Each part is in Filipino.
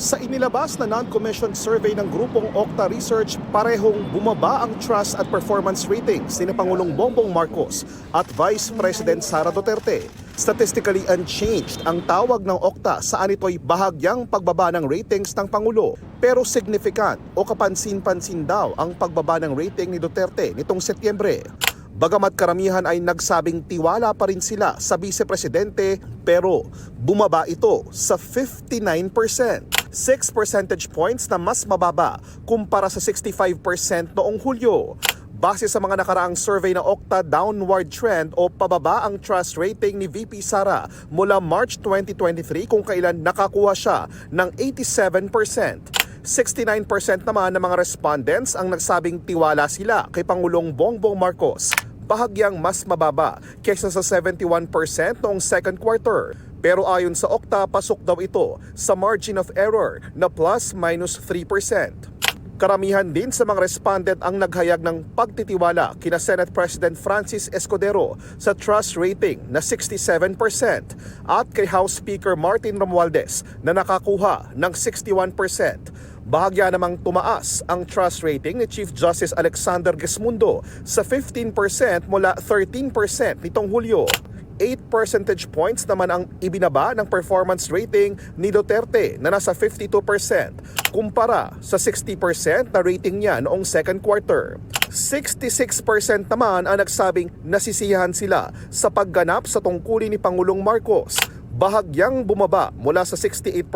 Sa inilabas na non-commissioned survey ng grupong Okta Research, parehong bumaba ang trust at performance ratings ni Pangulong Bongbong Marcos at Vice President Sara Duterte. Statistically unchanged ang tawag ng Okta, saan ito'y bahagyang pagbaba ng ratings ng Pangulo. Pero significant o kapansin-pansin daw ang pagbaba ng rating ni Duterte nitong Setyembre. Bagamat karamihan ay nagsabing tiwala pa rin sila sa Vice Presidente, pero bumaba ito sa 59%. 6 percentage points na mas mababa kumpara sa 65% noong Hulyo. Base sa mga nakaraang survey ng Okta, downward trend o pababa ang trust rating ni VP Sara mula March 2023 kung kailan nakakuha siya ng 87%. 69% naman ng mga respondents ang nagsabing tiwala sila kay Pangulong Bongbong Marcos. Bahagyang mas mababa kaysa sa 71% noong second quarter. Pero ayon sa Okta, pasok daw ito sa margin of error na plus-3%. Karamihan din sa mga respondent ang naghayag ng pagtitiwala kina Senate President Francis Escudero sa trust rating na 67% at kay House Speaker Martin Romualdez na nakakuha ng 61%. Bahagya namang tumaas ang trust rating ni Chief Justice Alexander Gesmundo sa 15% mula 13% nitong Hulyo. 8 percentage points naman ang ibinaba ng performance rating ni Duterte na nasa 52% kumpara sa 60% na rating niya noong second quarter. 66% naman ang nagsabing nasisiyahan sila sa pagganap sa tungkulin ni Pangulong Marcos. Bahagyang bumaba mula sa 68%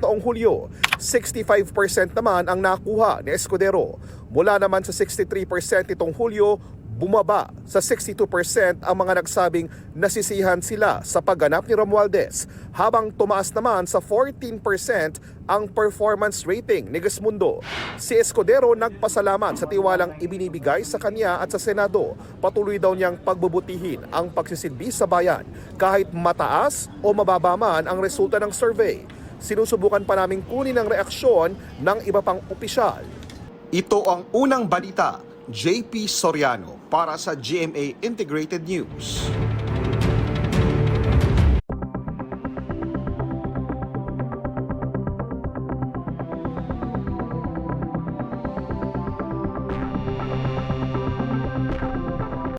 noong Hulyo. 65% naman ang nakuha ni Escudero. Mula naman sa 63% itong Hulyo, bumaba sa 62% ang mga nagsabing nasisihan sila sa pagganap ni Romualdez, habang tumaas naman sa 14% ang performance rating ni Gesmundo. Si Escudero nagpasalamat sa tiwalang ibinibigay sa kanya at sa Senado. Patuloy daw niyang pagbubutihin ang pagsisilbi sa bayan kahit mataas o mababa man ang resulta ng survey. Sinusubukan pa naming kunin ang reaksyon ng iba pang opisyal. Ito ang unang balita. JP Soriano para sa GMA Integrated News.